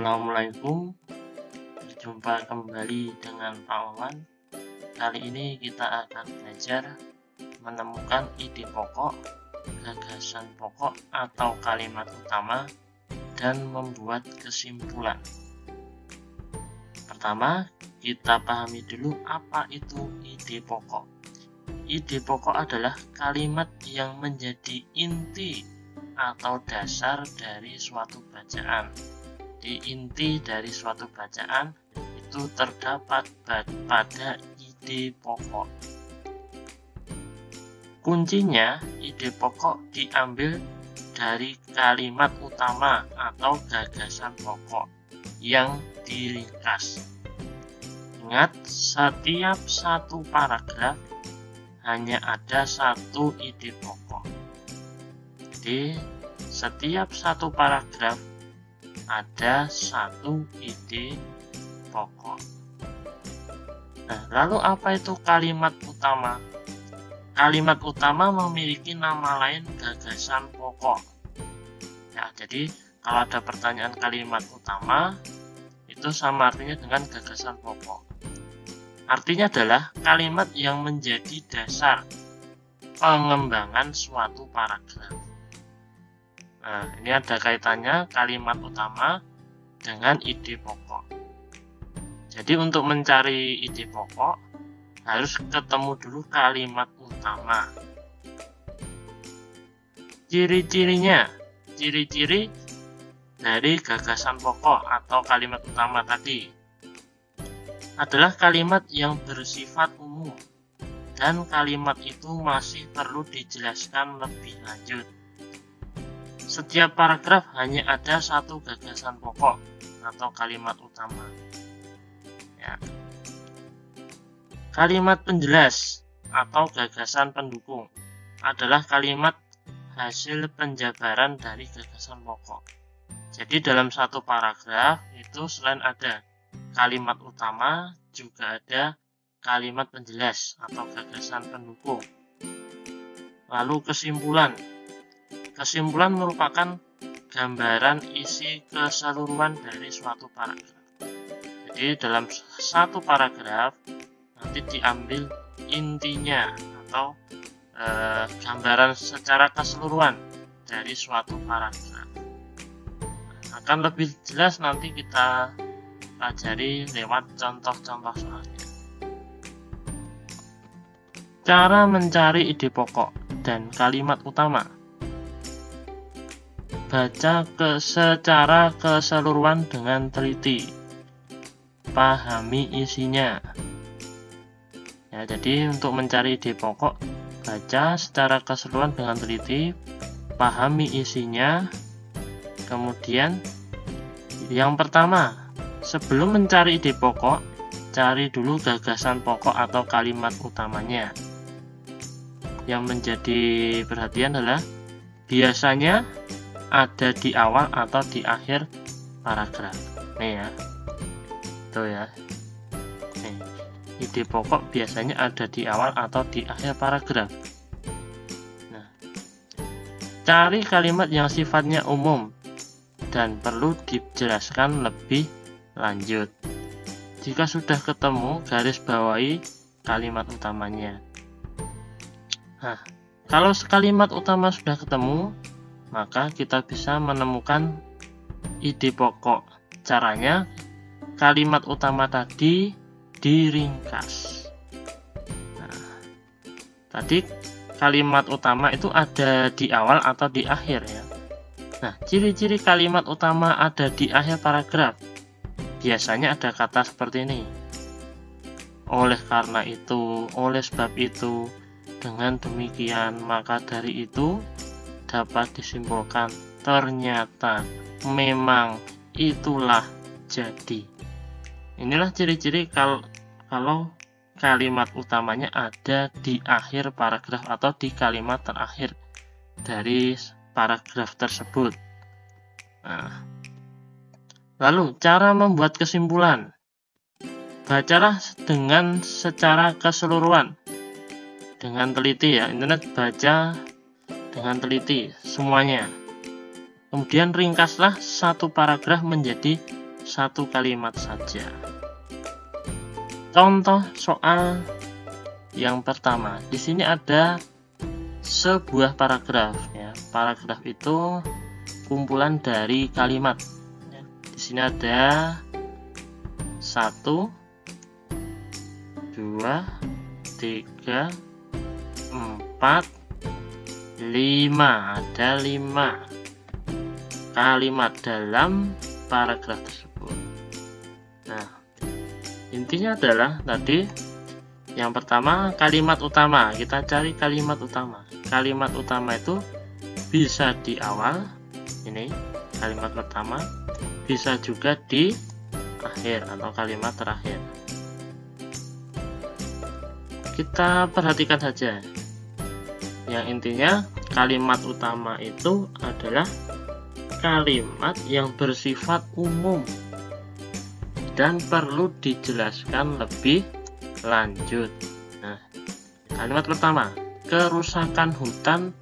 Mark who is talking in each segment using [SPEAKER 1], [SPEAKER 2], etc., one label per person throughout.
[SPEAKER 1] Assalamualaikum, berjumpa kembali dengan Pak Wawan. Kali ini kita akan belajar menemukan ide pokok, gagasan pokok atau kalimat utama, dan membuat kesimpulan. Pertama, kita pahami dulu apa itu ide pokok. Ide pokok adalah kalimat yang menjadi inti atau dasar dari suatu bacaan. Di inti dari suatu bacaan itu terdapat pada ide pokok. Kuncinya, ide pokok diambil dari kalimat utama atau gagasan pokok yang diringkas. Ingat, setiap satu paragraf hanya ada satu ide pokok. Jadi, setiap satu paragraf ada satu ide pokok. Nah, lalu apa itu kalimat utama? Kalimat utama memiliki nama lain gagasan pokok. Ya, jadi kalau ada pertanyaan kalimat utama, itu sama artinya dengan gagasan pokok. Artinya adalah kalimat yang menjadi dasar pengembangan suatu paragraf. Nah, ini ada kaitannya kalimat utama dengan ide pokok. Jadi untuk mencari ide pokok harus ketemu dulu kalimat utama. Ciri-cirinya, ciri-ciri dari gagasan pokok atau kalimat utama tadi adalah kalimat yang bersifat umum dan kalimat itu masih perlu dijelaskan lebih lanjut. Setiap paragraf hanya ada satu gagasan pokok atau kalimat utama. Ya. Kalimat penjelas atau gagasan pendukung adalah kalimat hasil penjabaran dari gagasan pokok. Jadi dalam satu paragraf itu selain ada kalimat utama juga ada kalimat penjelas atau gagasan pendukung. Lalu kesimpulan. Kesimpulan merupakan gambaran isi keseluruhan dari suatu paragraf. Jadi dalam satu paragraf nanti diambil intinya atau gambaran secara keseluruhan dari suatu paragraf. Akan lebih jelas nanti kita pelajari lewat contoh-contoh soalnya. Cara mencari ide pokok dan kalimat utama. Baca secara keseluruhan dengan teliti. Pahami isinya. Ya, jadi untuk mencari ide pokok, baca secara keseluruhan dengan teliti, pahami isinya. Kemudian yang pertama, sebelum mencari ide pokok, cari dulu gagasan pokok atau kalimat utamanya. Yang menjadi perhatian adalah biasanya ada di awal atau di akhir paragraf. Nih ya, tuh ya. Nih, ide pokok biasanya ada di awal atau di akhir paragraf. Nah, cari kalimat yang sifatnya umum dan perlu dijelaskan lebih lanjut. Jika sudah ketemu, garis bawahi kalimat utamanya. Nah, kalau kalimat utama sudah ketemu, maka kita bisa menemukan ide pokok. Caranya, kalimat utama tadi diringkas. Nah, tadi kalimat utama itu ada di awal atau di akhir ya. Nah, ciri-ciri kalimat utama ada di akhir paragraf. Biasanya ada kata seperti ini. Oleh karena itu, oleh sebab itu, dengan demikian, maka dari itu, dapat disimpulkan ternyata memang itulah jadi. Inilah ciri-ciri kalau kalimat utamanya ada di akhir paragraf atau di kalimat terakhir dari paragraf tersebut. Nah, lalu cara membuat kesimpulan. Bacalah dengan secara keseluruhan dengan teliti ya. Internet baca dengan teliti semuanya. Kemudian ringkaslah satu paragraf menjadi satu kalimat saja. Contoh soal yang pertama, di sini ada sebuah paragraf ya. Paragraf itu kumpulan dari kalimat. Di sini ada 1, 2, 3, 4, 5. Ada 5 kalimat dalam paragraf tersebut. Nah, intinya adalah tadi yang pertama kalimat utama. Kita cari kalimat utama. Kalimat utama itu bisa di awal, ini kalimat pertama, bisa juga di akhir atau kalimat terakhir. Kita perhatikan saja. Yang intinya kalimat utama itu adalah kalimat yang bersifat umum dan perlu dijelaskan lebih lanjut. Nah, kalimat pertama, kerusakan hutan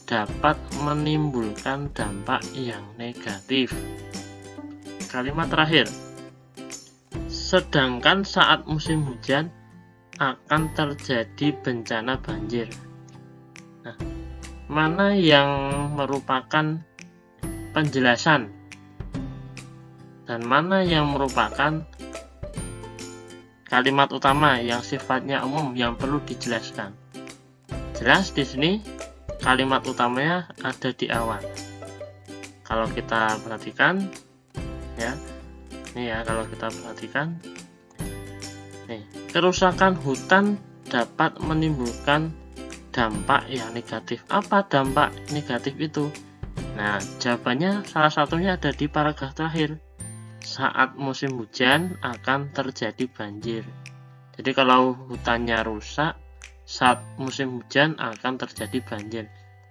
[SPEAKER 1] dapat menimbulkan dampak yang negatif. Kalimat terakhir, sedangkan saat musim hujan akan terjadi bencana banjir. Nah, mana yang merupakan penjelasan dan mana yang merupakan kalimat utama yang sifatnya umum yang perlu dijelaskan? Jelas di sini kalimat utamanya ada di awal. Kalau kita perhatikan ya, ini ya, kalau kita perhatikan nih, kerusakan hutan dapat menimbulkan dampak yang negatif. Apa dampak negatif itu? Nah, jawabannya salah satunya ada di paragraf terakhir. Saat musim hujan akan terjadi banjir. Jadi kalau hutannya rusak, saat musim hujan akan terjadi banjir.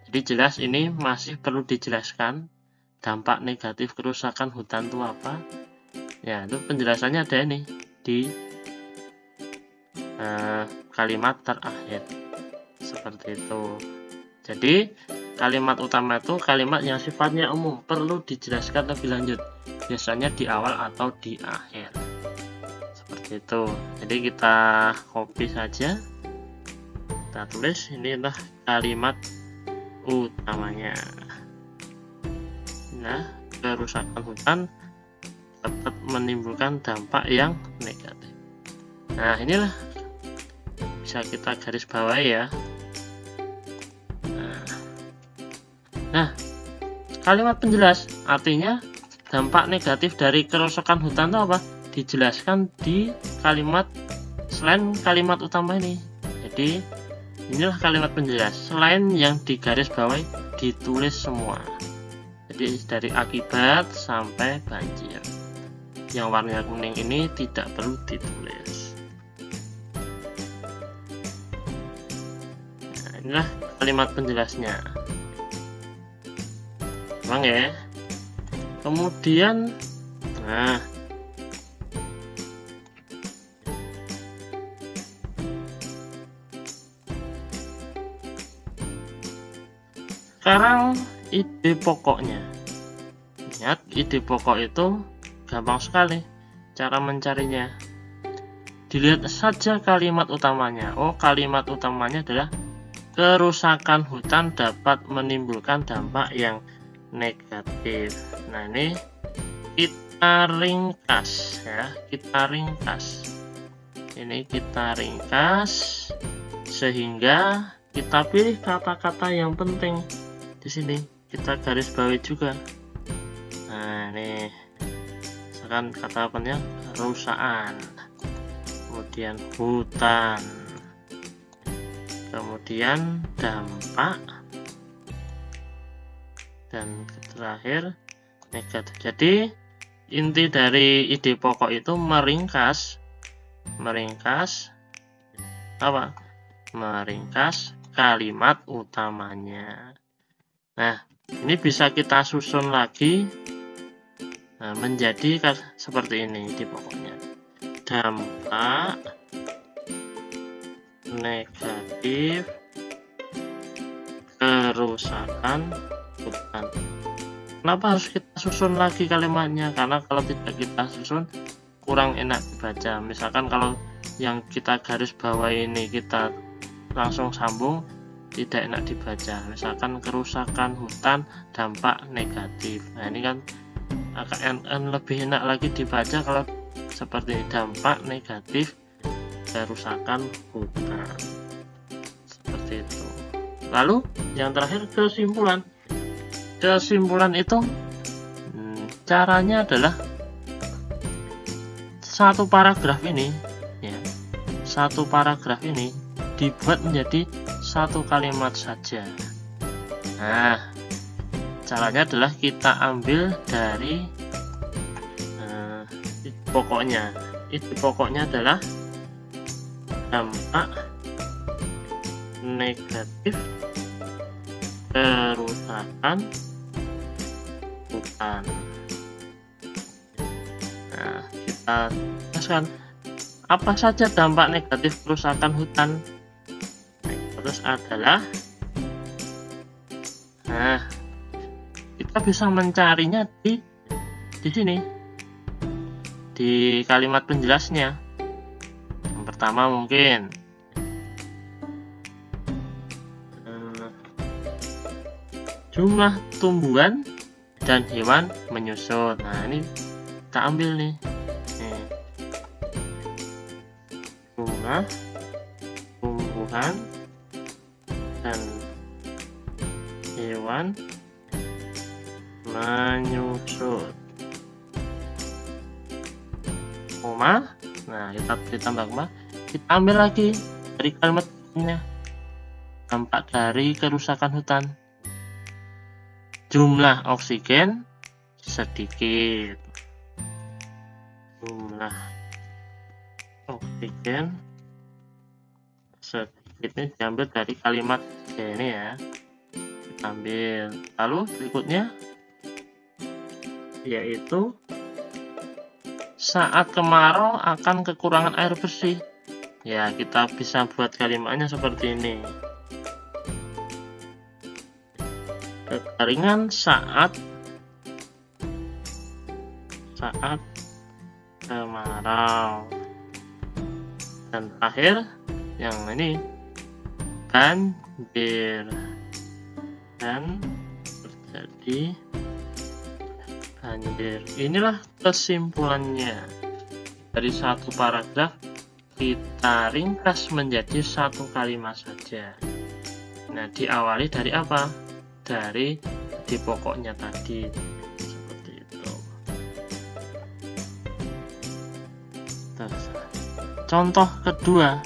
[SPEAKER 1] Jadi jelas ini masih perlu dijelaskan dampak negatif kerusakan hutan itu apa. Ya, itu penjelasannya ada ini di kalimat terakhir. Seperti itu. Jadi kalimat utama itu kalimat yang sifatnya umum, perlu dijelaskan lebih lanjut, biasanya di awal atau di akhir. Seperti itu. Jadi kita copy saja, kita tulis, ini adalah kalimat utamanya. Nah, kerusakan hutan dapat menimbulkan dampak yang negatif. Nah, inilah bisa kita garis bawahi ya. Nah, kalimat penjelas artinya dampak negatif dari kerusakan hutan itu apa? Dijelaskan di kalimat selain kalimat utama ini. Jadi inilah kalimat penjelas selain yang digaris bawahi, ditulis semua. Jadi dari akibat sampai banjir. Yang warna kuning ini tidak perlu ditulis. Nah, inilah kalimat penjelasnya. Emang ya. Kemudian nah, sekarang ide pokoknya. Ingat, ide pokok itu gampang sekali cara mencarinya. Dilihat saja kalimat utamanya. Oh, kalimat utamanya adalah kerusakan hutan dapat menimbulkan dampak yang negatif. Nah, ini kita ringkas ya, kita ringkas. Ini kita ringkas sehingga kita pilih kata-kata yang penting. Di sini kita garis bawahi juga. Nah, ini misalkan kata apanya? Kerusakan, kemudian hutan, kemudian dampak, dan terakhir negatif. Jadi inti dari ide pokok itu meringkas apa? Meringkas kalimat utamanya. Nah, ini bisa kita susun lagi menjadi seperti ini ide pokoknya. Dampak negatif kerusakan hutan. Kenapa harus kita susun lagi kalimatnya? Karena kalau tidak kita susun kurang enak dibaca. Misalkan kalau yang kita garis bawah ini kita langsung sambung, tidak enak dibaca. Misalkan kerusakan hutan dampak negatif. Nah ini kan akan lebih enak lagi dibaca kalau seperti dampak negatif kerusakan hutan, seperti itu. Lalu yang terakhir kesimpulan. Kesimpulan itu caranya adalah satu paragraf ini ya, satu paragraf ini dibuat menjadi satu kalimat saja. Nah, caranya adalah kita ambil dari pokoknya. Itu pokoknya adalah dampak negatif kerusakan hutan. Nah, kita jelaskan apa saja dampak negatif kerusakan hutan. Terus adalah, nah, kita bisa mencarinya di sini, di kalimat penjelasnya. Yang pertama mungkin jumlah tumbuhan dan hewan menyusut. Nah ini kita ambil nih, jumlah tumbuhan dan hewan menyusut, koma. Nah kita ditambah koma, kita ambil lagi dari kalimatnya, dampak dari kerusakan hutan. Jumlah oksigen sedikit. Jumlah oksigen sedikit ini diambil dari kalimat ini ya. Kita ambil. Lalu berikutnya yaitu saat kemarau akan kekurangan air bersih. Ya, kita bisa buat kalimatnya seperti ini. Kekeringan saat kemarau. Dan terakhir yang ini banjir, dan terjadi banjir. Inilah kesimpulannya. Dari satu paragraf kita ringkas menjadi satu kalimat saja. Nah, diawali dari apa? Dari di pokoknya tadi, seperti itu. Terus, contoh kedua,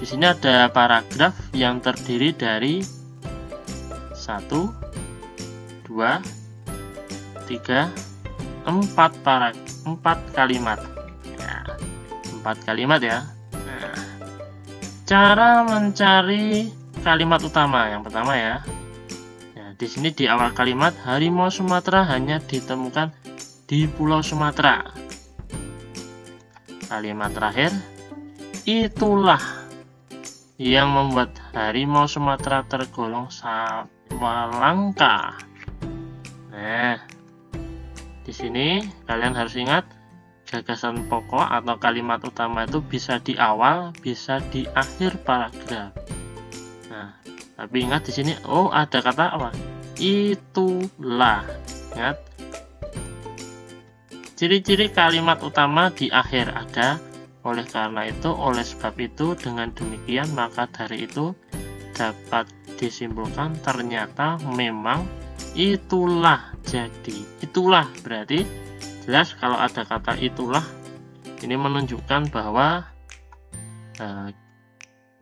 [SPEAKER 1] di sini ada paragraf yang terdiri dari 1, 2, 3, 4 kalimat. Ya, 4 kalimat ya. Nah, cara mencari kalimat utama yang pertama ya. Di sini di awal kalimat, harimau Sumatera hanya ditemukan di Pulau Sumatera. Kalimat terakhir, itulah yang membuat harimau Sumatera tergolong satwa langka. Nah, di sini kalian harus ingat, gagasan pokok atau kalimat utama itu bisa di awal, bisa di akhir paragraf. Nah, tapi ingat di sini, oh ada kata apa? Itulah. Ingat, ciri-ciri kalimat utama di akhir ada. Oleh karena itu, oleh sebab itu, dengan demikian maka dari itu dapat disimpulkan ternyata memang itulah. Jadi itulah berarti jelas kalau ada kata itulah, ini menunjukkan bahwa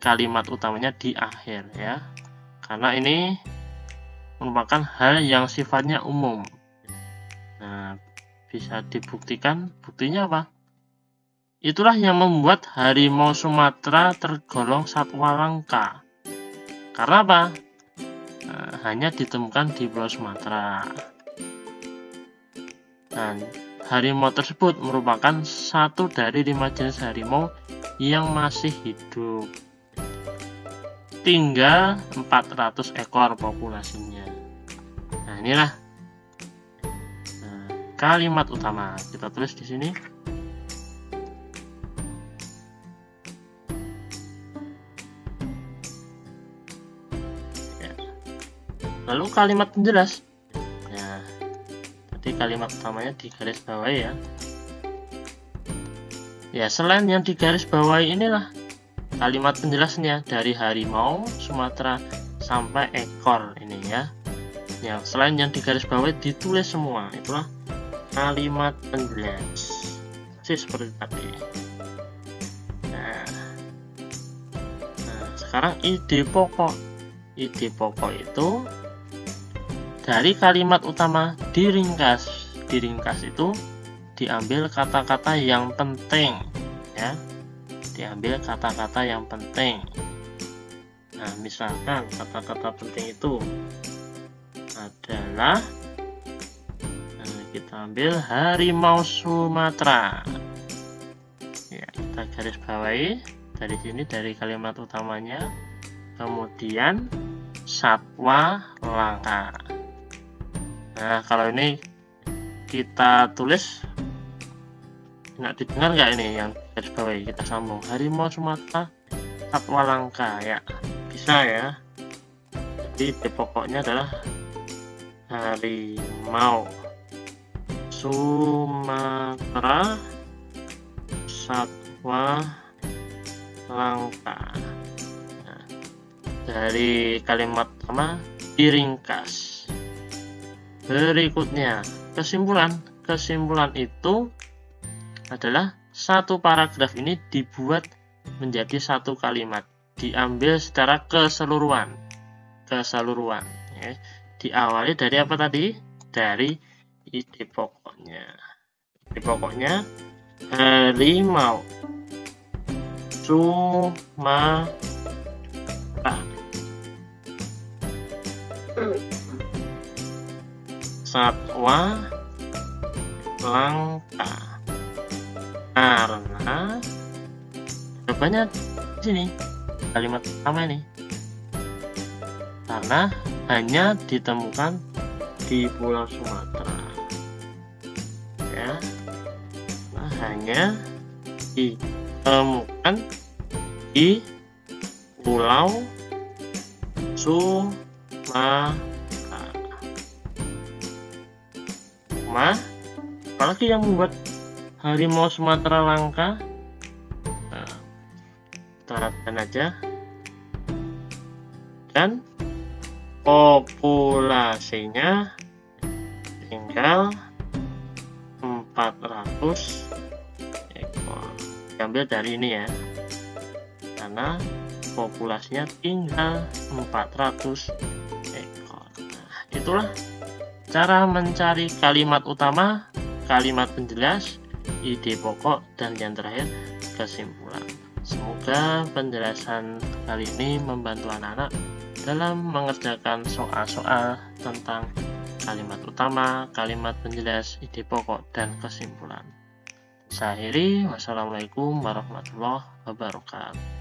[SPEAKER 1] kalimat utamanya di akhir ya, karena ini merupakan hal yang sifatnya umum. Nah, bisa dibuktikan, buktinya apa? Itulah yang membuat harimau Sumatera tergolong satwa langka. Karena apa? Hanya ditemukan di Pulau Sumatera. Dan harimau tersebut merupakan satu dari 5 jenis harimau yang masih hidup. Tinggal 400 ekor populasinya. Nah, inilah kalimat utama. Kita tulis di sini. Ya. Lalu kalimat penjelas. Nah, tadi kalimat utamanya digaris bawahi ya. Ya, selain yang digaris bawahi inilah kalimat penjelasnya dari harimau Sumatera sampai ekor ini ya. Yang selain yang digaris bawahi ditulis semua, itulah kalimat penjelas. Seperti tadi. Nah, sekarang ide pokok. Ide pokok itu dari kalimat utama diringkas. Diringkas itu diambil kata-kata yang penting ya. Diambil kata-kata yang penting. Nah, misalkan kata-kata penting itu adalah, kita ambil harimau Sumatera. Ya, kita garis bawahi dari sini, dari kalimat utamanya. Kemudian satwa langka. Nah, kalau ini kita tulis, enak didengar nggak ini yang garis bawahi? Kita sambung harimau Sumatera satwa langka ya, bisa ya. Jadi pokoknya adalah harimau Sumatera satwa langka. Nah, dari kalimat pertama diringkas. Berikutnya kesimpulan. Kesimpulan itu adalah satu paragraf ini dibuat menjadi satu kalimat, diambil secara keseluruhan ya. Diawali dari apa tadi? Dari ide pokoknya. Ide pokoknya harimau Sumatera satwa langka. Karena jawabannya di sini kalimat pertama ini, karena hanya ditemukan di Pulau Sumatera ya. Nah, hanya ditemukan di Pulau Sumatera. Apalagi yang membuat harimau Sumatera langka? Nah, kita harapkan aja. Dan populasinya tinggal 400 ekor. Diambil dari ini ya, karena populasinya tinggal 400 ekor. Nah, itulah cara mencari kalimat utama, kalimat penjelas, ide pokok, dan yang terakhir kesimpulan. Semoga penjelasan kali ini membantu anak-anak dalam mengerjakan soal-soal tentang kalimat utama, kalimat penjelas, ide pokok, dan kesimpulan. Saya akhiri, wassalamualaikum warahmatullahi wabarakatuh.